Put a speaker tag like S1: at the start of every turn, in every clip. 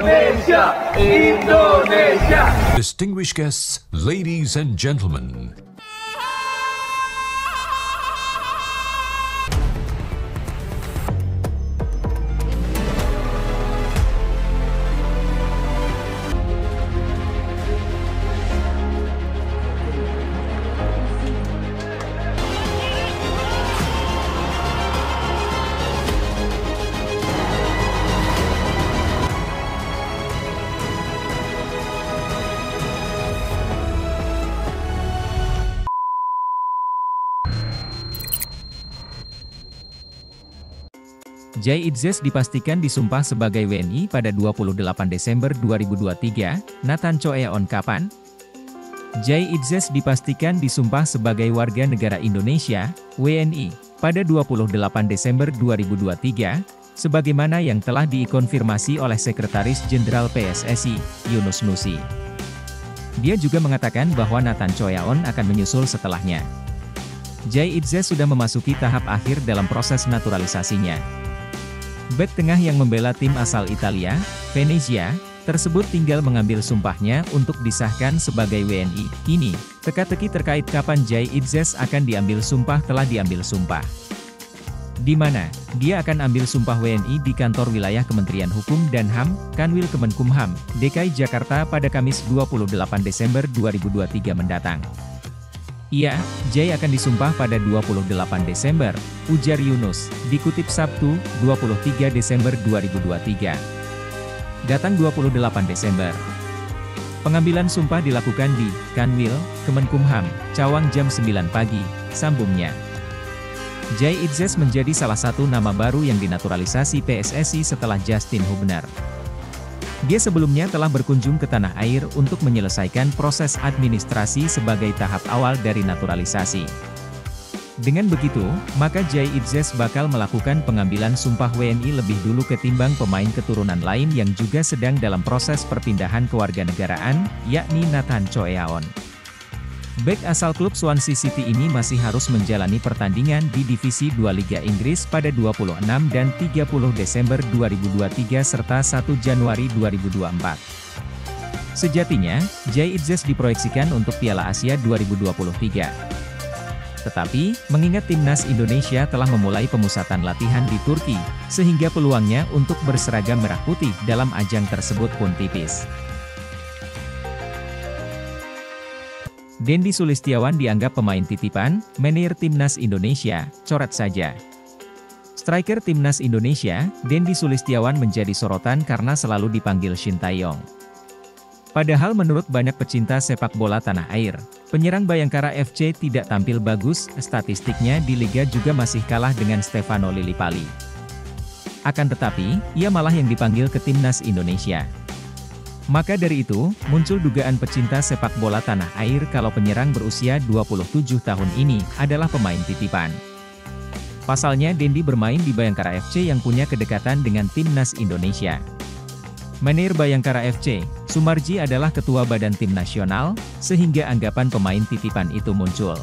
S1: Indonesia, Indonesia.
S2: Distinguished guests, ladies and gentlemen.
S3: Jai Itzes dipastikan disumpah sebagai WNI pada 28 Desember 2023, Nathan Choeon kapan? Jai Itzes dipastikan disumpah sebagai warga negara Indonesia, WNI, pada 28 Desember 2023, sebagaimana yang telah dikonfirmasi oleh Sekretaris Jenderal PSSI, Yunus Nusi. Dia juga mengatakan bahwa Nathan Choeon akan menyusul setelahnya. Jai Itzes sudah memasuki tahap akhir dalam proses naturalisasinya. Bek tengah yang membela tim asal Italia, Venezia, tersebut tinggal mengambil sumpahnya untuk disahkan sebagai WNI. Kini, teka-teki terkait kapan Jai Itzes akan diambil sumpah telah diambil sumpah. Di mana, dia akan ambil sumpah WNI di kantor wilayah Kementerian Hukum dan HAM, Kanwil Kemenkumham, DKI Jakarta pada Kamis 28 Desember 2023 mendatang. Iya, Jai akan disumpah pada 28 Desember, ujar Yunus, dikutip Sabtu, 23 Desember 2023. Datang 28 Desember. Pengambilan sumpah dilakukan di Kanwil, Kemenkumham, Cawang jam 9 pagi, sambungnya. Jai Itzes menjadi salah satu nama baru yang dinaturalisasi PSSI setelah Justin Hubner. Dia sebelumnya telah berkunjung ke tanah air untuk menyelesaikan proses administrasi sebagai tahap awal dari naturalisasi. Dengan begitu, maka Jai Itzes bakal melakukan pengambilan sumpah WNI lebih dulu ketimbang pemain keturunan lain yang juga sedang dalam proses perpindahan kewarganegaraan, yakni Nathan Choeon. Bek asal klub Swansea City ini masih harus menjalani pertandingan di Divisi 2 Liga Inggris pada 26 dan 30 Desember 2023 serta 1 Januari 2024. Sejatinya, Jai Itzes diproyeksikan untuk Piala Asia 2023. Tetapi, mengingat timnas Indonesia telah memulai pemusatan latihan di Turki, sehingga peluangnya untuk berseragam merah putih dalam ajang tersebut pun tipis. Dendi Sulistiawan dianggap pemain titipan, manajer timnas Indonesia, coret saja. Striker timnas Indonesia, Dendi Sulistiawan menjadi sorotan karena selalu dipanggil Shin Tae-yong. Padahal menurut banyak pecinta sepak bola tanah air, penyerang Bayangkara FC tidak tampil bagus, statistiknya di Liga juga masih kalah dengan Stefano Lillipali. Akan tetapi, ia malah yang dipanggil ke timnas Indonesia. Maka dari itu, muncul dugaan pecinta sepak bola tanah air kalau penyerang berusia 27 tahun ini adalah pemain titipan. Pasalnya Dendi bermain di Bayangkara FC yang punya kedekatan dengan timnas Indonesia. Manajer Bayangkara FC, Sumarji adalah ketua badan tim nasional, sehingga anggapan pemain titipan itu muncul.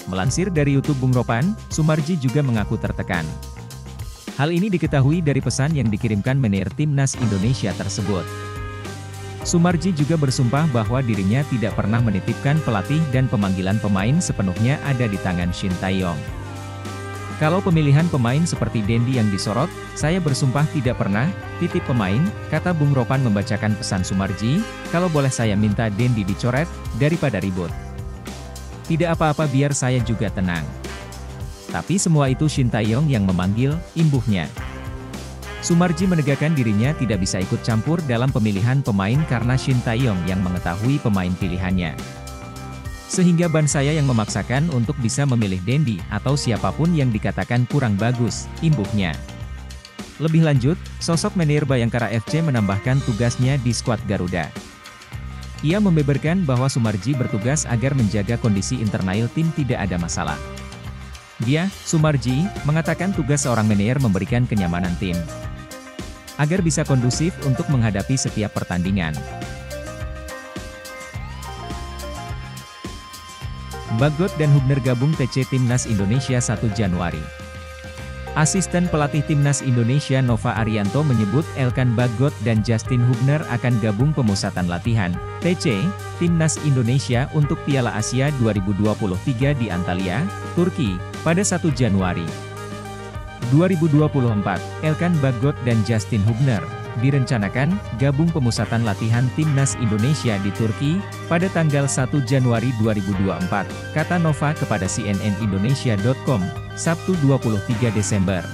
S3: Melansir dari YouTube Bung Ropan, Sumarji juga mengaku tertekan. Hal ini diketahui dari pesan yang dikirimkan manajer timnas Indonesia tersebut. Sumarji juga bersumpah bahwa dirinya tidak pernah menitipkan pelatih dan pemanggilan pemain sepenuhnya ada di tangan Shin Tae-yong. Kalau pemilihan pemain seperti Dendi yang disorot, saya bersumpah tidak pernah titip pemain, kata Bung Ropan membacakan pesan Sumarji, kalau boleh saya minta Dendi dicoret, daripada ribut. Tidak apa-apa biar saya juga tenang. Tapi semua itu Shin Tae-yong yang memanggil, imbuhnya. Sumarji menegaskan dirinya tidak bisa ikut campur dalam pemilihan pemain karena Shin Tae-yong yang mengetahui pemain pilihannya. Sehingga ban saya yang memaksakan untuk bisa memilih Dendi atau siapapun yang dikatakan kurang bagus, imbuhnya. Lebih lanjut, sosok manajer Bayangkara FC menambahkan tugasnya di skuad Garuda. Ia membeberkan bahwa Sumarji bertugas agar menjaga kondisi internal tim tidak ada masalah. Dia, Sumarji, mengatakan tugas seorang manajer memberikan kenyamanan tim agar bisa kondusif untuk menghadapi setiap pertandingan. Bagot dan Hubner gabung TC Timnas Indonesia 1 Januari. Asisten pelatih Timnas Indonesia Nova Arianto menyebut Elkan Bagot dan Justin Hubner akan gabung pemusatan latihan TC Timnas Indonesia untuk Piala Asia 2023 di Antalya, Turki, pada 1 Januari 2024. Elkan Bagot dan Justin Hubner direncanakan gabung pemusatan latihan Timnas Indonesia di Turki pada tanggal 1 Januari 2024, kata Nova kepada cnnindonesia.com, Sabtu 23 Desember.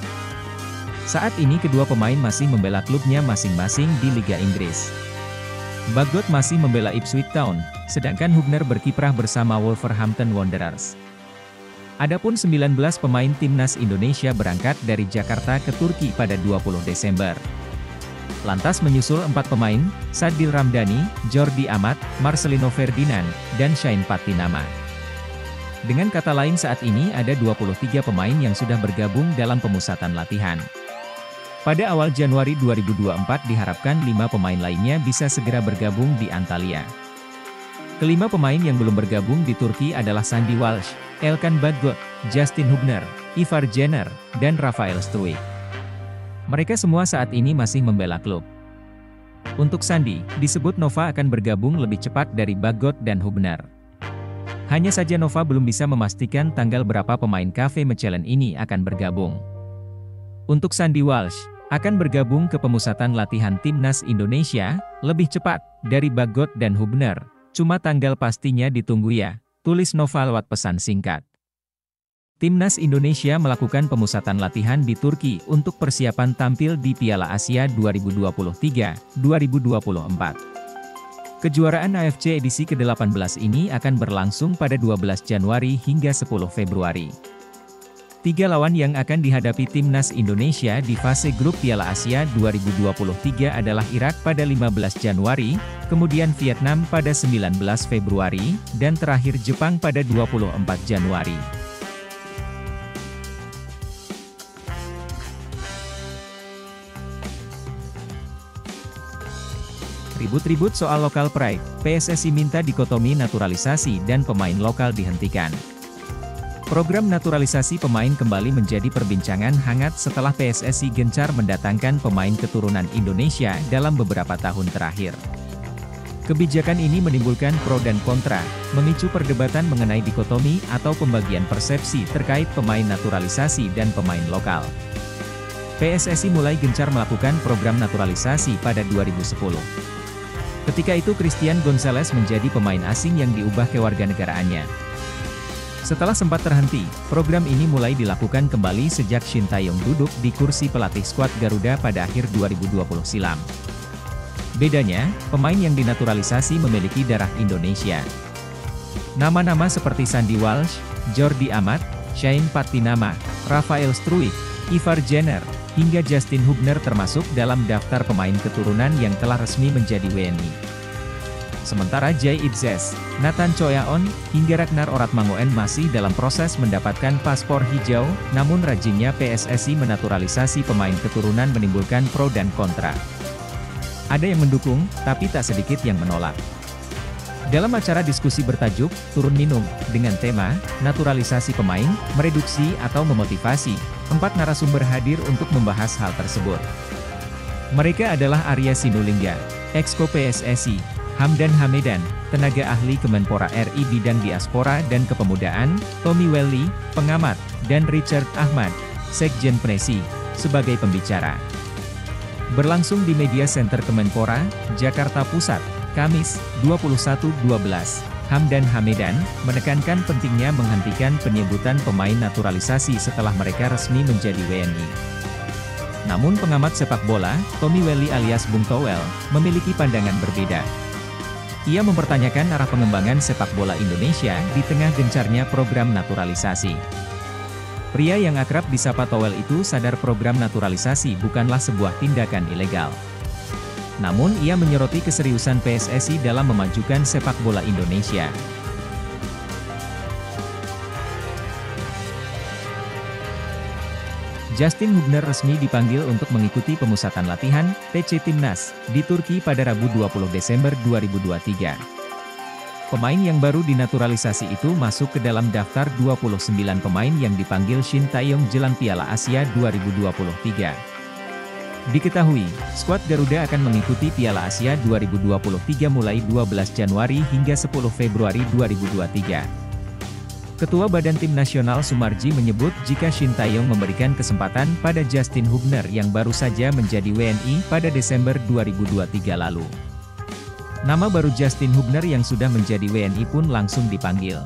S3: Saat ini kedua pemain masih membela klubnya masing-masing di Liga Inggris. Bagot masih membela Ipswich Town, sedangkan Hubner berkiprah bersama Wolverhampton Wanderers. Adapun 19 pemain Timnas Indonesia berangkat dari Jakarta ke Turki pada 20 Desember. Lantas menyusul 4 pemain, Sadil Ramdhani, Jordi Amat, Marcelino Ferdinand, dan Shain Patinama. Dengan kata lain saat ini ada 23 pemain yang sudah bergabung dalam pemusatan latihan. Pada awal Januari 2024 diharapkan 5 pemain lainnya bisa segera bergabung di Antalya. Kelima pemain yang belum bergabung di Turki adalah Sandy Walsh, Elkan Bagot, Justin Hubner, Ivar Jenner, dan Rafael Struijk. Mereka semua saat ini masih membela klub. Untuk Sandy, disebut Nova akan bergabung lebih cepat dari Bagot dan Hubner. Hanya saja Nova belum bisa memastikan tanggal berapa pemain KV Mechelen ini akan bergabung. Untuk Sandy Walsh, akan bergabung ke pemusatan latihan Timnas Indonesia, lebih cepat dari Bagot dan Hubner. Cuma tanggal pastinya ditunggu ya, tulis Nova lewat pesan singkat. Timnas Indonesia melakukan pemusatan latihan di Turki untuk persiapan tampil di Piala Asia 2023-2024. Kejuaraan AFC edisi ke-18 ini akan berlangsung pada 12 Januari hingga 10 Februari. 3 lawan yang akan dihadapi Timnas Indonesia di fase grup Piala Asia 2023 adalah Irak pada 15 Januari, kemudian Vietnam pada 19 Februari, dan terakhir Jepang pada 24 Januari. Ribut-ribut soal lokal pride, PSSI minta dikotomi naturalisasi dan pemain lokal dihentikan. Program naturalisasi pemain kembali menjadi perbincangan hangat setelah PSSI gencar mendatangkan pemain keturunan Indonesia dalam beberapa tahun terakhir. Kebijakan ini menimbulkan pro dan kontra, memicu perdebatan mengenai dikotomi atau pembagian persepsi terkait pemain naturalisasi dan pemain lokal. PSSI mulai gencar melakukan program naturalisasi pada 2010. Ketika itu Christian Gonzalez menjadi pemain asing yang diubah kewarganegaraannya. Setelah sempat terhenti, program ini mulai dilakukan kembali sejak Shin Tae-yong duduk di kursi pelatih skuad Garuda pada akhir 2020 silam. Bedanya, pemain yang dinaturalisasi memiliki darah Indonesia. Nama-nama seperti Sandy Walsh, Jordi Amat, Shain Patinama, Rafael Struijk, Ivar Jenner, hingga Justin Hubner termasuk dalam daftar pemain keturunan yang telah resmi menjadi WNI. Sementara Jay Idzes, Nathan Choyaon, hingga Ragnar Oratmangoen masih dalam proses mendapatkan paspor hijau, namun rajinnya PSSI menaturalisasi pemain keturunan menimbulkan pro dan kontra. Ada yang mendukung, tapi tak sedikit yang menolak. Dalam acara diskusi bertajuk, Turun Minum, dengan tema, Naturalisasi Pemain, Mereduksi atau Memotivasi, 4 narasumber hadir untuk membahas hal tersebut. Mereka adalah Arya Sinulinga, Exco PSSI, Hamdan Hamedan, tenaga ahli Kemenpora RI Bidang Diaspora dan Kepemudaan, Tommy Welly, pengamat, dan Richard Ahmad, Sekjen Pnesi, sebagai pembicara. Berlangsung di Media Center Kemenpora, Jakarta Pusat, Kamis, 21/12, Hamdan Hamedan menekankan pentingnya menghentikan penyebutan pemain naturalisasi setelah mereka resmi menjadi WNI. Namun pengamat sepak bola, Tommy Welly alias Bung Towel, memiliki pandangan berbeda. Ia mempertanyakan arah pengembangan sepak bola Indonesia di tengah gencarnya program naturalisasi. Pria yang akrab disapa Towel itu sadar program naturalisasi bukanlah sebuah tindakan ilegal. Namun ia menyoroti keseriusan PSSI dalam memajukan sepak bola Indonesia. Justin Hubner resmi dipanggil untuk mengikuti pemusatan latihan TC Timnas di Turki pada Rabu 20 Desember 2023. Pemain yang baru dinaturalisasi itu masuk ke dalam daftar 29 pemain yang dipanggil Shin Tae-yong jelang Piala Asia 2023. Diketahui, skuad Garuda akan mengikuti Piala Asia 2023 mulai 12 Januari hingga 10 Februari 2023. Ketua Badan Tim Nasional Sumarji menyebut jika Shin Tae-yong memberikan kesempatan pada Justin Hubner yang baru saja menjadi WNI pada Desember 2023 lalu. Nama baru Justin Hubner yang sudah menjadi WNI pun langsung dipanggil.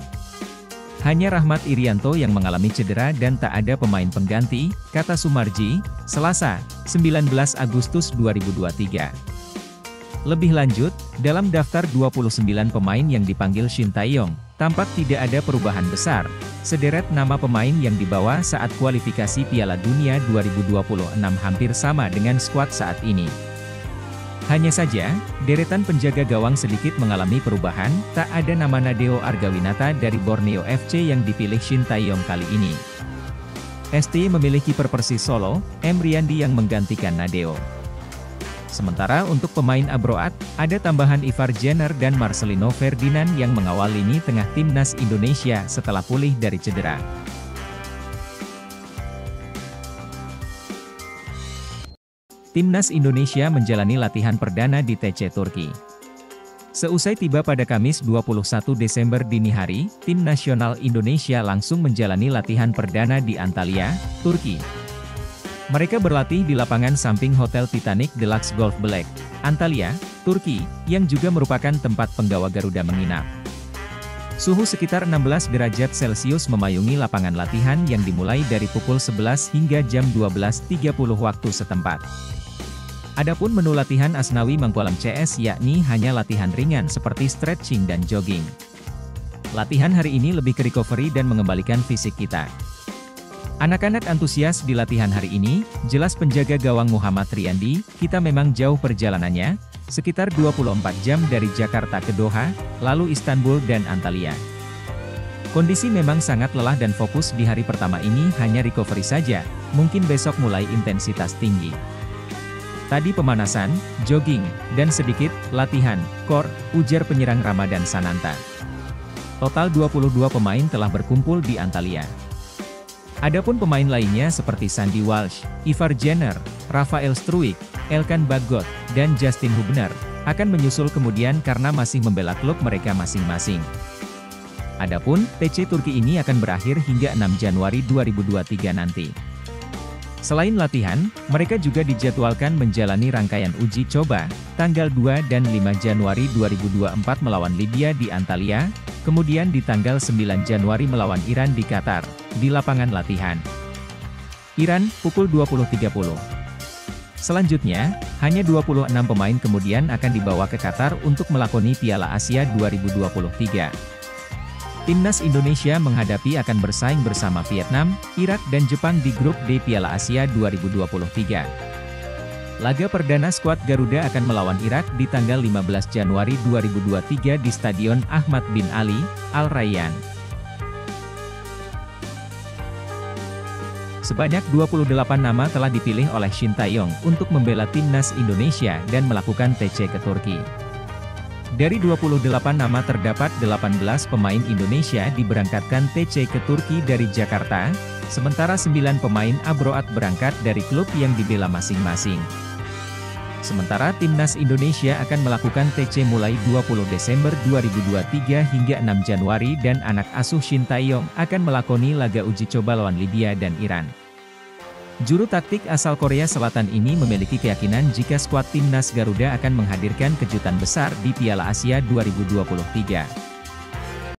S3: Hanya Rahmat Irianto yang mengalami cedera dan tak ada pemain pengganti, kata Sumarji, Selasa, 19 Agustus 2023. Lebih lanjut, dalam daftar 29 pemain yang dipanggil Shin Tae-yong, tampak tidak ada perubahan besar. Sederet nama pemain yang dibawa saat kualifikasi Piala Dunia 2026 hampir sama dengan skuad saat ini. Hanya saja, deretan penjaga gawang sedikit mengalami perubahan, tak ada nama Nadeo Argawinata dari Borneo FC yang dipilih Shin Tae-yong kali ini. ST memilih kiper Persis Solo, M. Riyandi yang menggantikan Nadeo. Sementara untuk pemain Abroad, ada tambahan Ivar Jenner dan Marcelino Ferdinand yang mengawal lini tengah timnas Indonesia setelah pulih dari cedera. Timnas Indonesia menjalani latihan perdana di TC Turki. Seusai tiba pada Kamis 21 Desember dini hari, tim nasional Indonesia langsung menjalani latihan perdana di Antalya, Turki. Mereka berlatih di lapangan samping Hotel Titanic Deluxe Golf Black, Antalya, Turki, yang juga merupakan tempat penggawa Garuda menginap. Suhu sekitar 16 derajat Celcius memayungi lapangan latihan yang dimulai dari pukul 11 hingga jam 12.30 waktu setempat. Adapun menu latihan Asnawi Mangkualam CS yakni hanya latihan ringan seperti stretching dan jogging. Latihan hari ini lebih ke recovery dan mengembalikan fisik kita. Anak-anak antusias di latihan hari ini, jelas penjaga gawang Muhammad Riyandi, kita memang jauh perjalanannya, sekitar 24 jam dari Jakarta ke Doha, lalu Istanbul dan Antalya. Kondisi memang sangat lelah dan fokus di hari pertama ini hanya recovery saja, mungkin besok mulai intensitas tinggi. Tadi pemanasan, jogging, dan sedikit latihan core, ujar penyerang Ramadan Sananta. Total 22 pemain telah berkumpul di Antalya. Adapun pemain lainnya seperti Sandy Walsh, Ivar Jenner, Rafael Struijk, Elkan Bagot, dan Justin Hubner akan menyusul kemudian karena masih membela klub mereka masing-masing. Adapun TC Turki ini akan berakhir hingga 6 Januari 2023 nanti. Selain latihan, mereka juga dijadwalkan menjalani rangkaian uji coba, tanggal 2 dan 5 Januari 2024 melawan Libya di Antalya, kemudian di tanggal 9 Januari melawan Iran di Qatar, di lapangan latihan Iran, pukul 20.30. Selanjutnya, hanya 26 pemain kemudian akan dibawa ke Qatar untuk melakoni Piala Asia 2023. Timnas Indonesia menghadapi akan bersaing bersama Vietnam, Irak dan Jepang di grup D Piala Asia 2023. Laga perdana skuad Garuda akan melawan Irak di tanggal 15 Januari 2023 di Stadion Ahmad bin Ali, Al Rayyan. Sebanyak 28 nama telah dipilih oleh Shin Tae-yong untuk membela timnas Indonesia dan melakukan TC ke Turki. Dari 28 nama terdapat 18 pemain Indonesia diberangkatkan TC ke Turki dari Jakarta, sementara 9 pemain Abroad berangkat dari klub yang dibela masing-masing. Sementara timnas Indonesia akan melakukan TC mulai 20 Desember 2023 hingga 6 Januari dan anak asuh Shin Tae-yong akan melakoni laga uji coba lawan Libya dan Iran. Juru taktik asal Korea Selatan ini memiliki keyakinan jika skuad timnas Garuda akan menghadirkan kejutan besar di Piala Asia 2023.